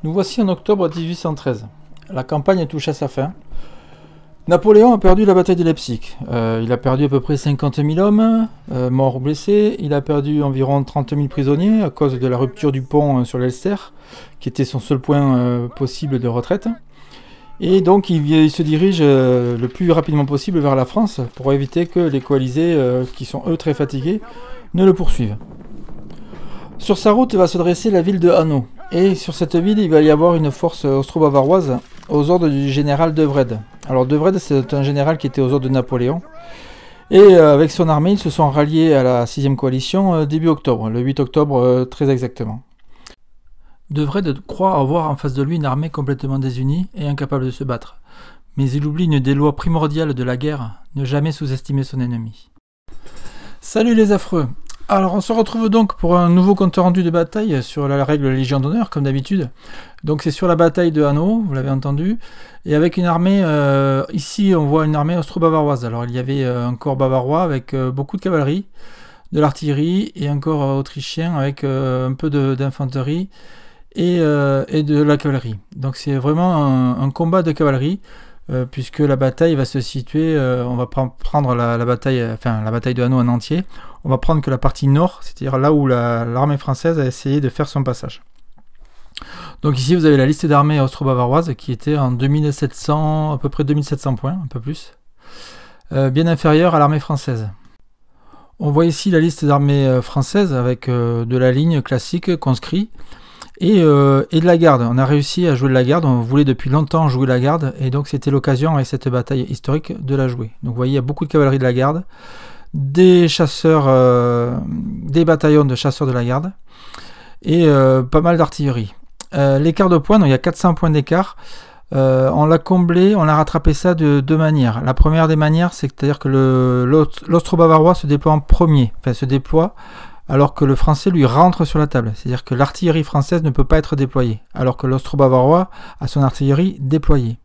Nous voici en octobre 1813. La campagne touche à sa fin. Napoléon a perdu la bataille de Leipzig. Il a perdu à peu près 50 000 hommes, morts ou blessés. Il a perdu environ 30 000 prisonniers à cause de la rupture du pont sur l'Elster, qui était son seul point possible de retraite. Et donc il se dirige le plus rapidement possible vers la France pour éviter que les coalisés, qui sont eux très fatigués, ne le poursuivent. Sur sa route va se dresser la ville de Hanau. Et sur cette ville, il va y avoir une force austro-bavaroise aux ordres du général De Wrede. Alors De Wrede, c'est un général qui était aux ordres de Napoléon. Et avec son armée, ils se sont ralliés à la 6e coalition début octobre, le 8 octobre très exactement. De Wrede croit avoir en face de lui une armée complètement désunie et incapable de se battre. Mais il oublie une des lois primordiales de la guerre, ne jamais sous-estimer son ennemi. Salut les affreux! Alors on se retrouve donc pour un nouveau compte rendu de bataille sur la règle Légion d'honneur comme d'habitude. Donc c'est sur la bataille de Hanau, vous l'avez entendu, et avec une armée, ici on voit une armée austro-bavaroise. Alors il y avait un corps bavarois avec beaucoup de cavalerie, de l'artillerie et un corps autrichien avec un peu d'infanterie et de la cavalerie. Donc c'est vraiment un combat de cavalerie. Puisque la bataille va se situer, on va prendre la bataille de Hanau en entier, on va prendre que la partie nord, c'est-à-dire là où l'armée française a essayé de faire son passage. Donc ici vous avez la liste d'armées austro-bavaroises qui était en 2700, à peu près 2700 points, un peu plus, bien inférieure à l'armée française. On voit ici la liste d'armées françaises avec de la ligne classique conscrit, et de la garde. On a réussi à jouer de la garde, on voulait depuis longtemps jouer la garde, et donc c'était l'occasion avec cette bataille historique de la jouer. Donc vous voyez, il y a beaucoup de cavalerie de la garde, des chasseurs, des bataillons de chasseurs de la garde, et pas mal d'artillerie. L'écart de points, donc il y a 400 points d'écart, on l'a comblé, on a rattrapé ça de deux manières. La première des manières, c'est-à-dire que l'austro-bavarois se déploie en premier, enfin se déploie alors que le français lui rentre sur la table. C'est-à-dire que l'artillerie française ne peut pas être déployée, alors que l'austro-bavarois a son artillerie déployée.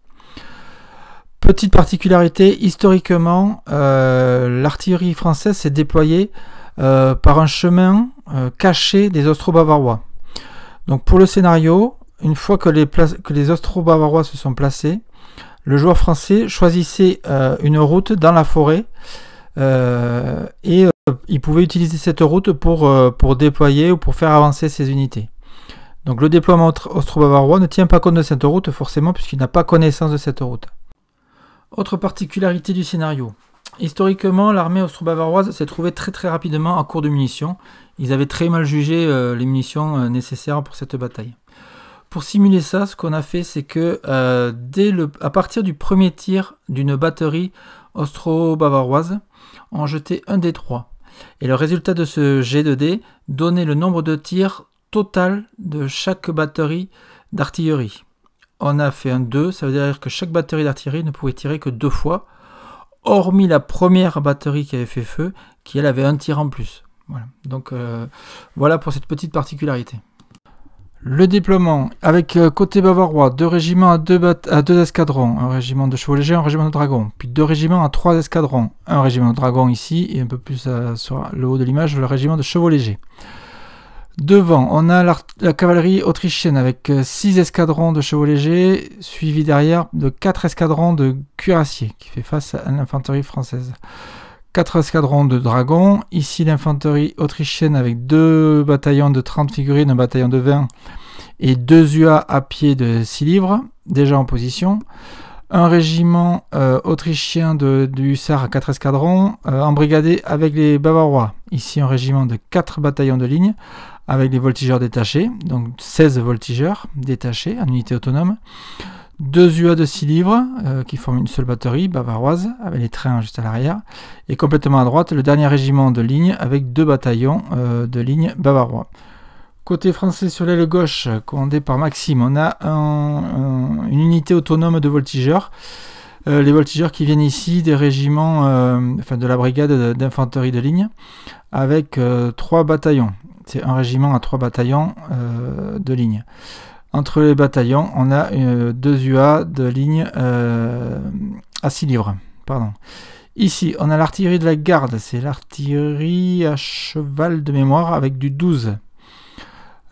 Petite particularité, historiquement, l'artillerie française s'est déployée par un chemin caché des austro-bavarois. Donc pour le scénario, une fois que les austro-bavarois se sont placés, le joueur français choisissait une route dans la forêt et il pouvait utiliser cette route pour déployer ou pour faire avancer ses unités. Donc le déploiement austro-bavarois ne tient pas compte de cette route forcément puisqu'il n'a pas connaissance de cette route. Autre particularité du scénario. Historiquement, l'armée austro-bavaroise s'est trouvée très rapidement à court de munitions. Ils avaient très mal jugé les munitions nécessaires pour cette bataille. Pour simuler ça, ce qu'on a fait, c'est que à partir du premier tir d'une batterie austro-bavaroise, on jetait un dé 3. Et le résultat de ce jet de dés donnait le nombre de tirs total de chaque batterie d'artillerie. On a fait un 2, ça veut dire que chaque batterie d'artillerie ne pouvait tirer que 2 fois, hormis la première batterie qui avait fait feu, qui elle avait un tir en plus. Voilà. Donc voilà pour cette petite particularité. Le déploiement, avec côté bavarois, 2 régiments à 2 escadrons, un régiment de chevaux légers, un régiment de dragons, puis 2 régiments à 3 escadrons, un régiment de dragons ici, et un peu plus sur le haut de l'image, le régiment de chevaux légers. Devant, on a la cavalerie autrichienne avec 6 escadrons de chevaux légers, suivi derrière de 4 escadrons de cuirassiers, qui fait face à l'infanterie française. 4 escadrons de dragons, ici l'infanterie autrichienne avec 2 bataillons de 30 figurines, un bataillon de 20 et 2 UA à pied de 6 livres, déjà en position. Un régiment autrichien du hussard à 4 escadrons, embrigadé avec les Bavarois. Ici un régiment de 4 bataillons de ligne avec les voltigeurs détachés, donc 16 voltigeurs détachés en unité autonome. 2 UA de 6 livres qui forment une seule batterie bavaroise avec les trains juste à l'arrière, et complètement à droite le dernier régiment de ligne avec 2 bataillons de ligne bavarois. Côté français, sur l'aile gauche, commandé par Maxime, on a une unité autonome de voltigeurs. Les voltigeurs qui viennent ici des régiments, de la brigade d'infanterie de ligne, avec 3 bataillons. C'est un régiment à 3 bataillons de ligne. Entre les bataillons, on a 2 UA de ligne à 6 livres. Pardon. Ici, on a l'artillerie de la garde, c'est l'artillerie à cheval de mémoire avec du 12.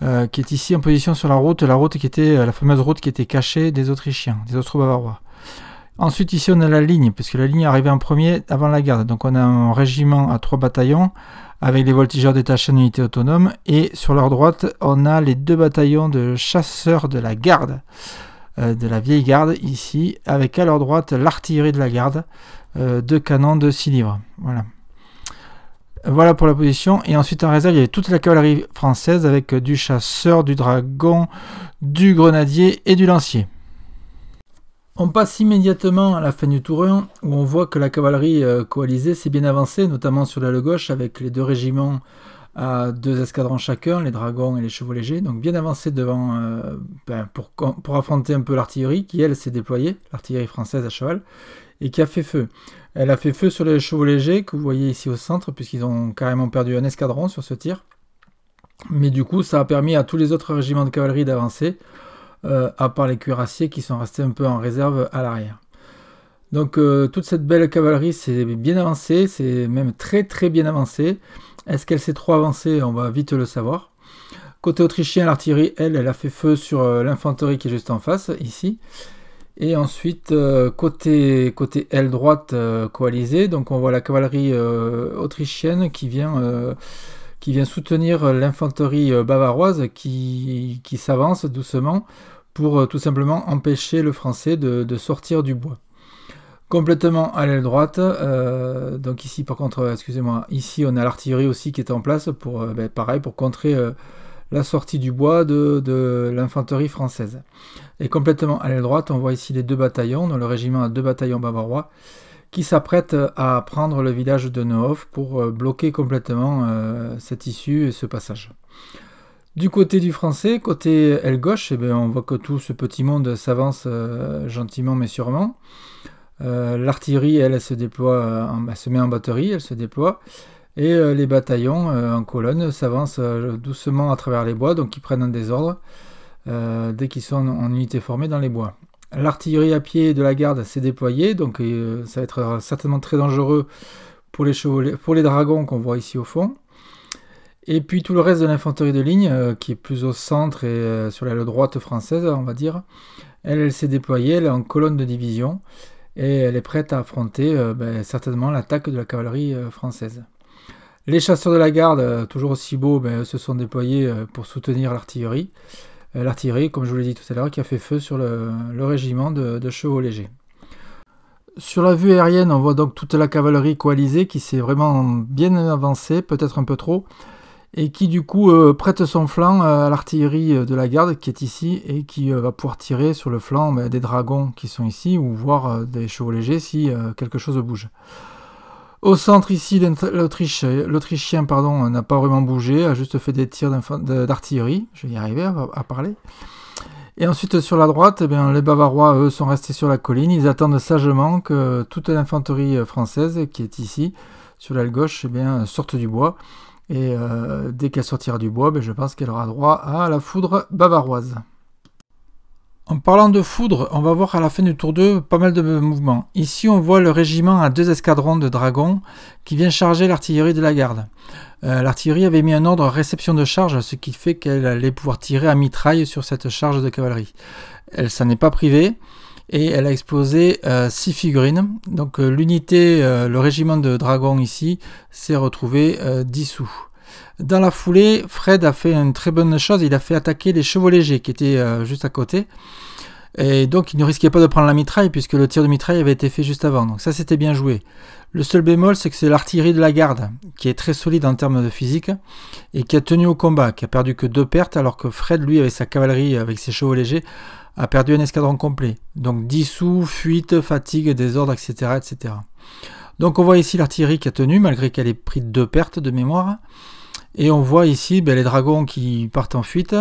qui est ici en position sur la route qui était la fameuse route qui était cachée des Autrichiens, des Austro-Bavarois. Ensuite ici on a la ligne, puisque la ligne est arrivée en premier avant la garde. Donc on a un régiment à 3 bataillons avec les voltigeurs détachés en unité autonome, et sur leur droite on a les 2 bataillons de chasseurs de la garde, de la vieille garde ici, avec à leur droite l'artillerie de la garde, 2 canons de 6 livres. Voilà pour la position. Et ensuite en réserve il y avait toute la cavalerie française avec du chasseur, du dragon, du grenadier et du lancier. On passe immédiatement à la fin du tour 1, où on voit que la cavalerie coalisée s'est bien avancée, notamment sur l'aile gauche, avec les 2 régiments à 2 escadrons chacun, les dragons et les chevaux légers, donc bien avancé devant, pour affronter un peu l'artillerie, qui elle s'est déployée, l'artillerie française à cheval, et qui a fait feu. Elle a fait feu sur les chevaux légers, que vous voyez ici au centre, puisqu'ils ont carrément perdu un escadron sur ce tir. Mais du coup, ça a permis à tous les autres régiments de cavalerie d'avancer, à part les cuirassiers qui sont restés un peu en réserve à l'arrière. Donc toute cette belle cavalerie s'est bien avancée, c'est même très très bien avancée. Est-ce qu'elle s'est trop avancée? On va vite le savoir. Côté autrichien, l'artillerie, elle a fait feu sur l'infanterie qui est juste en face, ici. Et ensuite, côté aile droite coalisée, donc on voit la cavalerie autrichienne qui vient soutenir l'infanterie bavaroise qui s'avance doucement pour tout simplement empêcher le français de sortir du bois. Complètement à l'aile droite, donc ici par contre, excusez-moi, ici on a l'artillerie aussi qui est en place pour, pareil, pour contrer la sortie du bois de l'infanterie française. Et complètement à l'aile droite, on voit ici les 2 bataillons, dans le régiment a 2 bataillons bavarois, qui s'apprêtent à prendre le village de Neuhof pour bloquer complètement cette issue et ce passage. Du côté du français, côté aile gauche, on voit que tout ce petit monde s'avance gentiment mais sûrement. L'artillerie, elle se déploie, elle se met en batterie, elle se déploie, et les bataillons en colonne s'avancent doucement à travers les bois, donc ils prennent un désordre dès qu'ils sont en unité formée dans les bois. L'artillerie à pied de la garde s'est déployée, donc ça va être certainement très dangereux pour les dragons qu'on voit ici au fond. Et puis tout le reste de l'infanterie de ligne, qui est plus au centre et sur l'aile droite française, on va dire, elle s'est déployée, elle est en colonne de division, et elle est prête à affronter certainement l'attaque de la cavalerie française. Les chasseurs de la garde, toujours aussi beaux, se sont déployés pour soutenir l'artillerie. L'artillerie, comme je vous l'ai dit tout à l'heure, qui a fait feu sur le régiment de chevaux légers. Sur la vue aérienne, on voit donc toute la cavalerie coalisée qui s'est vraiment bien avancée, peut-être un peu trop, et qui du coup prête son flanc à l'artillerie de la garde qui est ici et qui va pouvoir tirer sur le flanc des dragons qui sont ici, ou voir des chevaux légers si quelque chose bouge. Au centre ici, l'Autrichien n'a pas vraiment bougé, a juste fait des tirs d'artillerie, je vais y arriver à parler. Et ensuite sur la droite, les Bavarois, eux, sont restés sur la colline, ils attendent sagement que toute l'infanterie française qui est ici, sur l'aile gauche, sorte du bois. Et dès qu'elle sortira du bois, je pense qu'elle aura droit à la foudre bavaroise. En parlant de foudre, on va voir à la fin du tour 2 pas mal de mouvements. Ici, on voit le régiment à 2 escadrons de dragons qui vient charger l'artillerie de la garde. L'artillerie avait mis un ordre réception de charge, ce qui fait qu'elle allait pouvoir tirer à mitraille sur cette charge de cavalerie. Elle s'en est pas privée et elle a explosé 6 figurines. Donc l'unité, le régiment de dragons ici, s'est retrouvé dissous. Dans la foulée, Fred a fait une très bonne chose, il a fait attaquer les chevaux légers qui étaient juste à côté. Et donc il ne risquait pas de prendre la mitraille puisque le tir de mitraille avait été fait juste avant. Donc ça c'était bien joué. Le seul bémol c'est que c'est l'artillerie de la garde qui est très solide en termes de physique et qui a tenu au combat, qui a perdu que 2 pertes alors que Fred lui avec sa cavalerie, avec ses chevaux légers, a perdu un escadron complet. Donc dissous, fuite, fatigue, désordre, etc. etc. Donc on voit ici l'artillerie qui a tenu malgré qu'elle ait pris 2 pertes de mémoire. Et on voit ici les dragons qui partent en fuite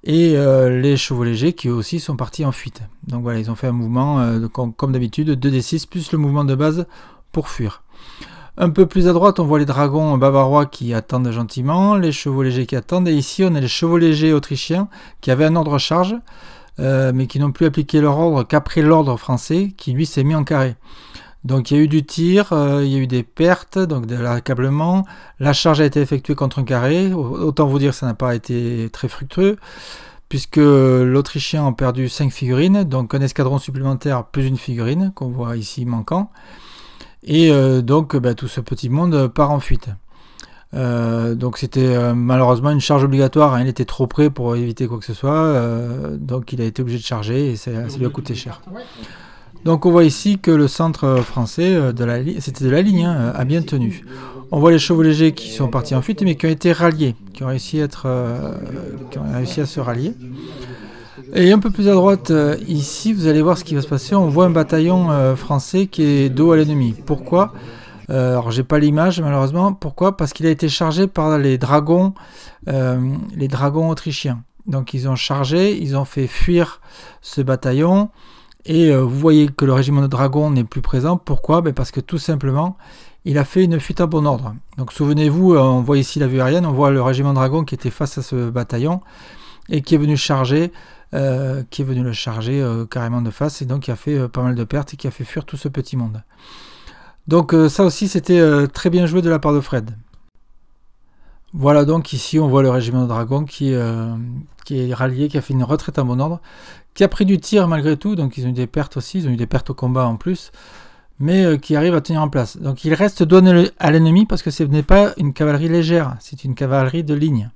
et les chevaux légers qui eux aussi sont partis en fuite. Donc voilà, ils ont fait un mouvement comme d'habitude, 2d6 plus le mouvement de base pour fuir. Un peu plus à droite, on voit les dragons bavarois qui attendent gentiment, les chevaux légers qui attendent. Et ici, on a les chevaux légers autrichiens qui avaient un ordre charge, mais qui n'ont plus appliqué leur ordre qu'après l'ordre français qui lui s'est mis en carré. Donc il y a eu du tir, il y a eu des pertes, donc de l'accablement. La charge a été effectuée contre un carré. Autant vous dire que ça n'a pas été très fructueux, puisque l'Autrichien a perdu 5 figurines, donc un escadron supplémentaire plus une figurine, qu'on voit ici manquant. Et donc tout ce petit monde part en fuite. Donc c'était malheureusement une charge obligatoire, hein, il était trop près pour éviter quoi que ce soit, donc il a été obligé de charger et ça lui a coûté cher. Donc on voit ici que le centre français, c'était de la ligne, hein, a bien tenu. On voit les chevaux légers qui sont partis en fuite mais qui ont été ralliés, qui ont réussi à se rallier. Et un peu plus à droite, ici, vous allez voir ce qui va se passer. On voit un bataillon français qui est dos à l'ennemi. Pourquoi ? Alors, j'ai pas l'image, malheureusement. Pourquoi ? Parce qu'il a été chargé par les dragons autrichiens. Donc, ils ont chargé, ils ont fait fuir ce bataillon. Et vous voyez que le régiment de dragons n'est plus présent. Pourquoi ? Parce que tout simplement, il a fait une fuite en bon ordre. Donc, souvenez-vous, on voit ici la vue aérienne. On voit le régiment de dragons qui était face à ce bataillon et qui est venu charger. Le charger carrément de face et donc qui a fait pas mal de pertes et qui a fait fuir tout ce petit monde. Donc ça aussi c'était très bien joué de la part de Fred. Voilà, donc ici on voit le régiment de dragons qui est rallié, qui a fait une retraite en bon ordre, qui a pris du tir malgré tout, donc ils ont eu des pertes aussi, ils ont eu des pertes au combat en plus, mais qui arrive à tenir en place. Donc il reste donné à l'ennemi parce que ce n'est pas une cavalerie légère, c'est une cavalerie de ligne.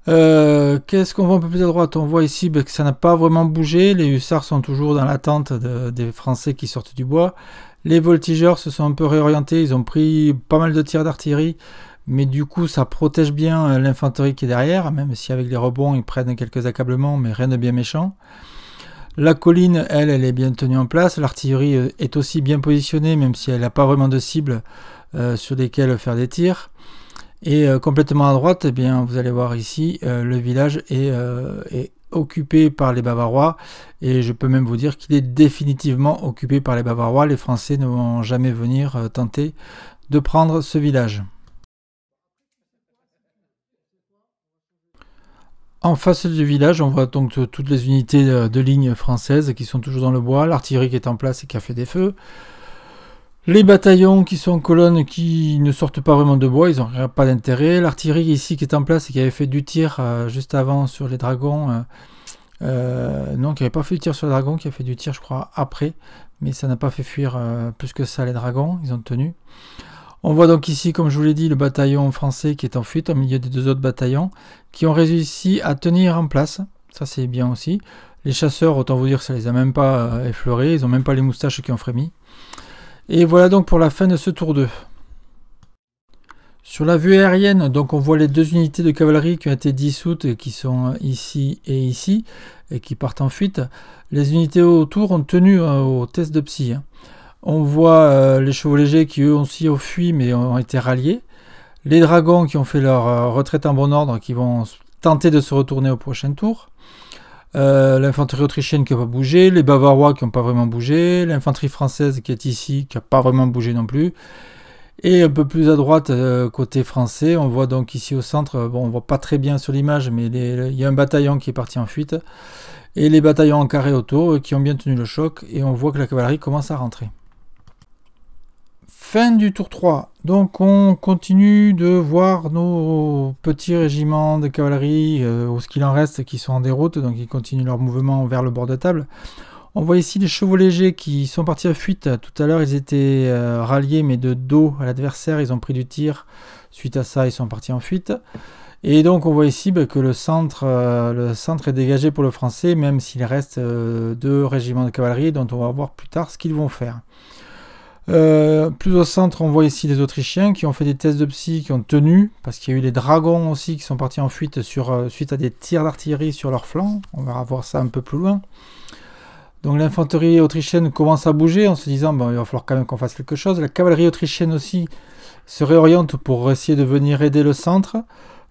Qu'est-ce qu'on voit un peu plus à droite? On voit ici que ça n'a pas vraiment bougé. Les hussards sont toujours dans l'attente des Français qui sortent du bois. Les voltigeurs se sont un peu réorientés. Ils ont pris pas mal de tirs d'artillerie. Mais du coup, ça protège bien l'infanterie qui est derrière. Même si avec les rebonds, ils prennent quelques accablements. Mais rien de bien méchant. La colline, elle est bien tenue en place. L'artillerie est aussi bien positionnée. Même si elle n'a pas vraiment de cible sur lesquelles faire des tirs. Et complètement à droite, eh bien, vous allez voir ici, le village est occupé par les Bavarois. Et je peux même vous dire qu'il est définitivement occupé par les Bavarois. Les Français ne vont jamais venir tenter de prendre ce village. En face du village, on voit donc toutes les unités de ligne françaises qui sont toujours dans le bois. L'artillerie qui est en place et qui a fait des feux. Les bataillons qui sont en colonne qui ne sortent pas vraiment de bois, ils n'ont pas d'intérêt. L'artillerie ici qui est en place et qui avait fait du tir juste avant sur les dragons. Non, qui n'avait pas fait du tir sur les dragons, qui a fait du tir je crois après. Mais ça n'a pas fait fuir plus que ça les dragons, ils ont tenu. On voit donc ici, comme je vous l'ai dit, le bataillon français qui est en fuite au milieu des deux autres bataillons qui ont réussi à tenir en place. Ça c'est bien aussi. Les chasseurs, autant vous dire, ça les a même pas effleurés, ils n'ont même pas les moustaches qui ont frémi. Et voilà donc pour la fin de ce tour 2. Sur la vue aérienne, donc on voit les deux unités de cavalerie qui ont été dissoutes et qui sont ici et qui partent en fuite. Les unités autour ont tenu au test de psy. On voit les chevaux légers qui eux aussi ont fui mais ont été ralliés. Les dragons qui ont fait leur retraite en bon ordre qui vont tenter de se retourner au prochain tour. L'infanterie autrichienne qui n'a pas bougé, les Bavarois qui n'ont pas vraiment bougé, l'infanterie française qui est ici, qui n'a pas vraiment bougé non plus. Et un peu plus à droite, côté français, on voit donc ici au centre, bon, on voit pas très bien sur l'image, mais il y a un bataillon qui est parti en fuite. Et les bataillons en carré autour qui ont bien tenu le choc, et on voit que la cavalerie commence à rentrer. Fin du tour 3. Donc on continue de voir nos petits régiments de cavalerie, ou ce qu'il en reste, qui sont en déroute, donc ils continuent leur mouvement vers le bord de table. On voit ici les chevaux légers qui sont partis à fuite. Tout à l'heure ils étaient ralliés mais de dos à l'adversaire, ils ont pris du tir. Suite à ça ils sont partis en fuite. Et donc on voit ici que le centre est dégagé pour le français, même s'il reste deux régiments de cavalerie dont on va voir plus tard ce qu'ils vont faire. Plus au centre, on voit ici les Autrichiens qui ont fait des tests de psy, qui ont tenu, parce qu'il y a eu les dragons aussi qui sont partis en fuite suite à des tirs d'artillerie sur leur flanc. On va voir ça un peu plus loin. Donc l'infanterie autrichienne commence à bouger en se disant bon, il va falloir quand même qu'on fasse quelque chose. La cavalerie autrichienne aussi se réoriente pour essayer de venir aider le centre.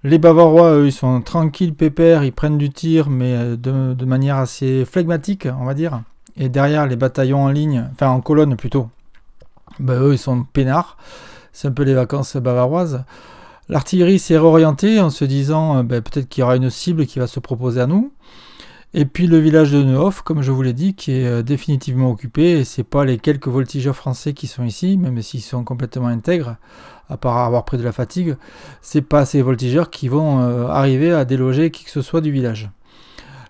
Les Bavarois, eux, ils sont tranquilles, pépères, ils prennent du tir, mais de manière assez flegmatique, on va dire. Et derrière, les bataillons en ligne, enfin en colonne plutôt, eux, ils sont peinards. C'est un peu les vacances bavaroises. L'artillerie s'est réorientée en se disant peut-être qu'il y aura une cible qui va se proposer à nous. Et puis le village de Neuhoff, comme je vous l'ai dit, qui est définitivement occupé, et c'est pas les quelques voltigeurs français qui sont ici, même s'ils sont complètement intègres, à part avoir pris de la fatigue, c'est pas ces voltigeurs qui vont arriver à déloger qui que ce soit du village.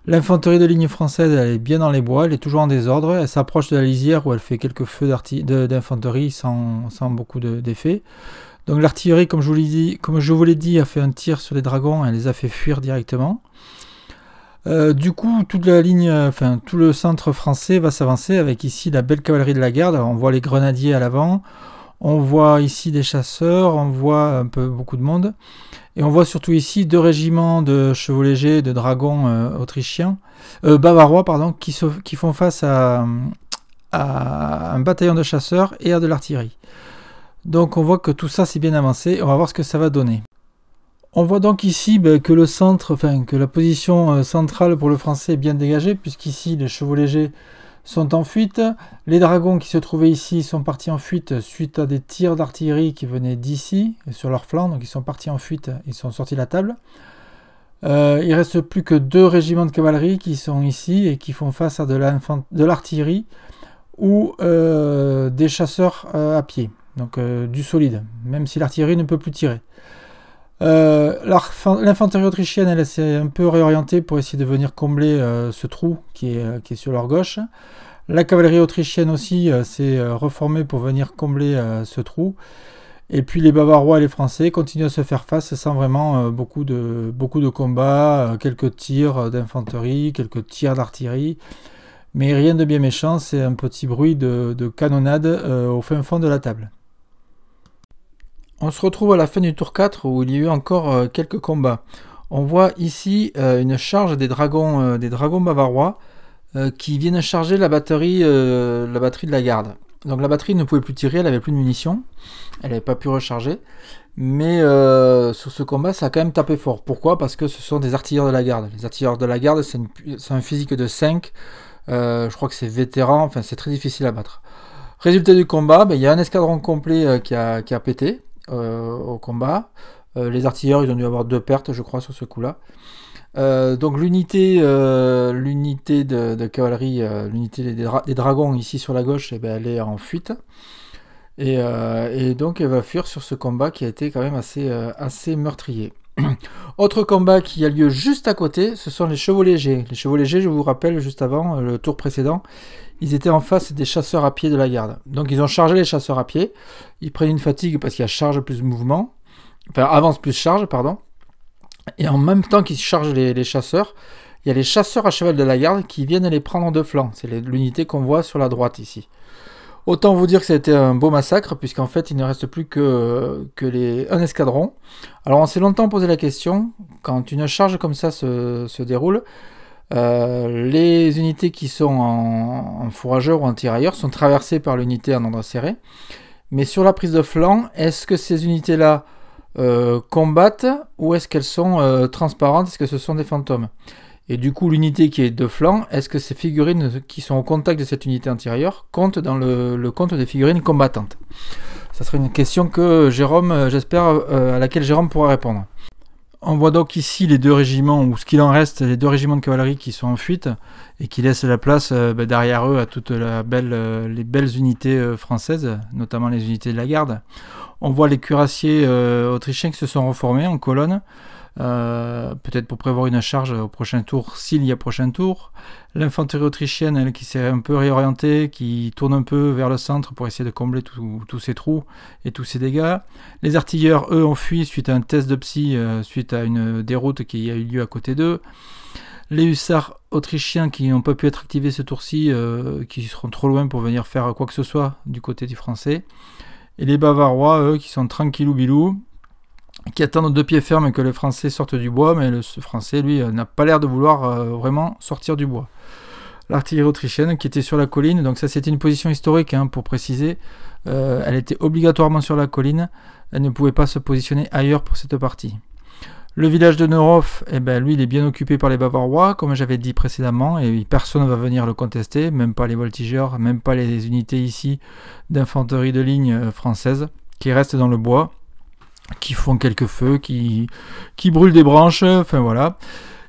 L'infanterie de ligne française, elle est bien dans les bois, elle est toujours en désordre, elle s'approche de la lisière où elle fait quelques feux d'infanterie sans beaucoup d'effet. Donc l'artillerie, comme je vous l'ai dit, a fait un tir sur les dragons, elle les a fait fuir directement. Du coup, toute la ligne, tout le centre français va s'avancer avec ici la belle cavalerie de la garde. Alors, on voit les grenadiers à l'avant, on voit ici des chasseurs, on voit un peu beaucoup de monde. Et on voit surtout ici 2 régiments de chevaux légers, de dragons bavarois, qui font face à un bataillon de chasseurs et à de l'artillerie. Donc on voit que tout ça c'est bien avancé, on va voir ce que ça va donner. On voit donc ici que le centre, que la position centrale pour le français est bien dégagée, puisqu'ici les chevaux légers sont en fuite. Les dragons qui se trouvaient ici sont partis en fuite suite à des tirs d'artillerie qui venaient d'ici, sur leur flanc, donc ils sont partis en fuite, ils sont sortis de la table. Il ne reste plus que 2 régiments de cavalerie qui sont ici et qui font face à de l'artillerie ou des chasseurs à pied, donc du solide, même si l'artillerie ne peut plus tirer. L'infanterie autrichienne, elle s'est un peu réorientée pour essayer de venir combler ce trou qui est sur leur gauche. La cavalerie autrichienne aussi s'est reformée pour venir combler ce trou. Et puis les Bavarois et les Français continuent à se faire face sans vraiment beaucoup de combats, quelques tirs d'infanterie, quelques tirs d'artillerie. Mais rien de bien méchant, c'est un petit bruit de canonnade au fin fond de la table. On se retrouve à la fin du tour 4 où il y a eu encore quelques combats. On voit ici une charge des dragons bavarois qui viennent charger la batterie de la garde. Donc la batterie ne pouvait plus tirer, elle avait plus de munitions, elle n'avait pas pu recharger. Mais sur ce combat, ça a quand même tapé fort. Pourquoi? Parce que ce sont des artilleurs de la garde. Les artilleurs de la garde, c'est un physique de 5. Je crois que c'est vétéran, enfin c'est très difficile à battre. Résultat du combat, il y a un escadron complet qui a pété au combat. Les artilleurs, ils ont dû avoir 2 pertes, je crois, sur ce coup-là. Donc l'unité de cavalerie, l'unité des dragons ici sur la gauche, elle est en fuite. Et donc elle va fuir sur ce combat qui a été quand même assez meurtrier. Autre combat qui a lieu juste à côté, ce sont les chevaux légers. Les chevaux légers, je vous rappelle, juste avant, le tour précédent, ils étaient en face des chasseurs à pied de la garde. Donc ils ont chargé les chasseurs à pied, ils prennent une fatigue parce qu'il y a charge plus mouvement, enfin avance plus charge, pardon. Et en même temps qu'ils chargent les chasseurs, il y a les chasseurs à cheval de la garde qui viennent les prendre de flanc. C'est l'unité qu'on voit sur la droite ici. Autant vous dire que ça a été un beau massacre, puisqu'en fait il ne reste plus un escadron. Alors on s'est longtemps posé la question, quand une charge comme ça se déroule, les unités qui sont en fourrageur ou en tirailleur sont traversées par l'unité en ordre serré. Mais sur la prise de flanc, est-ce que ces unités-là combattent ou est-ce qu'elles sont transparentes? Est-ce que ce sont des fantômes? Et du coup, l'unité qui est de flanc, est-ce que ces figurines qui sont au contact de cette unité antérieure comptent dans le compte des figurines combattantes? Ça serait une question que Jérôme, j'espère, à laquelle Jérôme pourra répondre. On voit donc ici les 2 régiments, ou ce qu'il en reste, les 2 régiments de cavalerie qui sont en fuite et qui laissent la place derrière eux à toutes les belles unités françaises, notamment les unités de la garde. On voit les cuirassiers autrichiens qui se sont reformés en colonne. Peut-être pour prévoir une charge au prochain tour, s'il y a prochain tour. L'infanterie autrichienne, elle, qui s'est un peu réorientée, qui tourne un peu vers le centre pour essayer de combler tous ces trous et tous ces dégâts. Les artilleurs, eux, ont fui suite à un test de psy, suite à une déroute qui a eu lieu à côté d'eux. Les hussards autrichiens qui n'ont pas pu être activés ce tour-ci, qui seront trop loin pour venir faire quoi que ce soit du côté du français. Et les Bavarois, eux, qui sont tranquillou bilou, qui attendent de pied ferme que le français sorte du bois, mais le français, lui, n'a pas l'air de vouloir vraiment sortir du bois. L'artillerie autrichienne qui était sur la colline, donc ça c'était une position historique pour préciser, elle était obligatoirement sur la colline, elle ne pouvait pas se positionner ailleurs pour cette partie. Le village de Neuhoff, lui il est bien occupé par les Bavarois, comme j'avais dit précédemment, et personne ne va venir le contester, même pas les voltigeurs, même pas les unités ici d'infanterie de ligne française, qui restent dans le bois, qui font quelques feux, qui brûlent des branches, enfin voilà.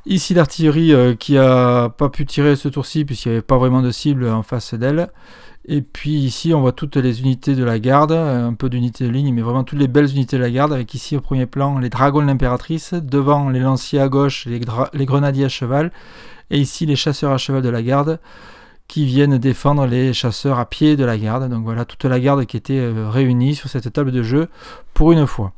Ici l'artillerie qui a pas pu tirer ce tour-ci puisqu'il n'y avait pas vraiment de cible en face d'elle. Et puis ici on voit toutes les unités de la garde, un peu d'unités de ligne, mais vraiment toutes les belles unités de la garde, avec ici au premier plan les dragons de l'impératrice, devant les lanciers à gauche, les grenadiers à cheval, et ici les chasseurs à cheval de la garde qui viennent défendre les chasseurs à pied de la garde. Donc voilà toute la garde qui était réunie sur cette table de jeu pour une fois.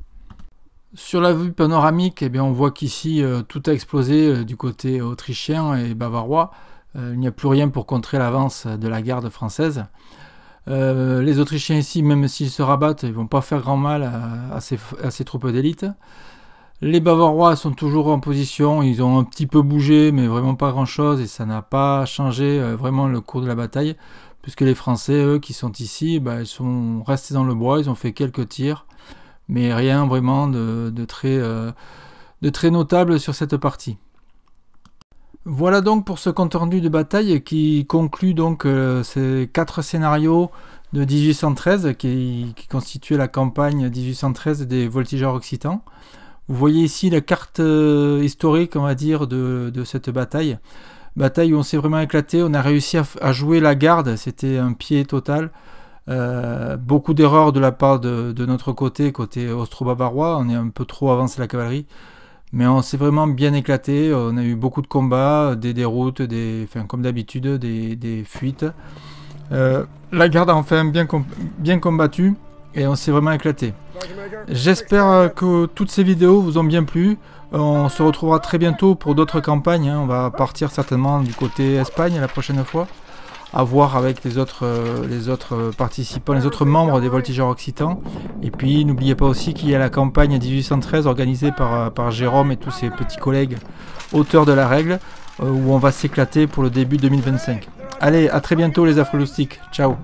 Sur la vue panoramique, eh bien, on voit qu'ici tout a explosé du côté autrichien et bavarois. Il n'y a plus rien pour contrer l'avance de la garde française. Les Autrichiens ici, même s'ils se rabattent, ils ne vont pas faire grand mal à ces troupes d'élite. Les Bavarois sont toujours en position, ils ont un petit peu bougé, mais vraiment pas grand chose, et ça n'a pas changé vraiment le cours de la bataille, puisque les Français, eux, qui sont ici, ils sont restés dans le bois, ils ont fait quelques tirs, mais rien vraiment de très notable sur cette partie. Voilà donc pour ce compte rendu de bataille qui conclut donc ces 4 scénarios de 1813 qui constituaient la campagne 1813 des voltigeurs occitans. Vous voyez ici la carte historique, on va dire, de cette bataille. Bataille où on s'est vraiment éclaté, on a réussi à jouer la garde, c'était un pied total. Beaucoup d'erreurs de la part de notre côté austro-bavarois, on est un peu trop avancé la cavalerie. Mais on s'est vraiment bien éclaté, on a eu beaucoup de combats, des déroutes, comme d'habitude, des fuites. La garde a enfin bien combattu et on s'est vraiment éclaté. J'espère que toutes ces vidéos vous ont bien plu. On se retrouvera très bientôt pour d'autres campagnes. On va partir certainement du côté Espagne la prochaine fois. À voir avec les autres participants, les autres membres des voltigeurs occitans. Et puis n'oubliez pas aussi qu'il y a la campagne 1813 organisée par Jérôme et tous ses petits collègues auteurs de la règle, où on va s'éclater pour le début 2025. Allez, à très bientôt les afroloustiques. Ciao.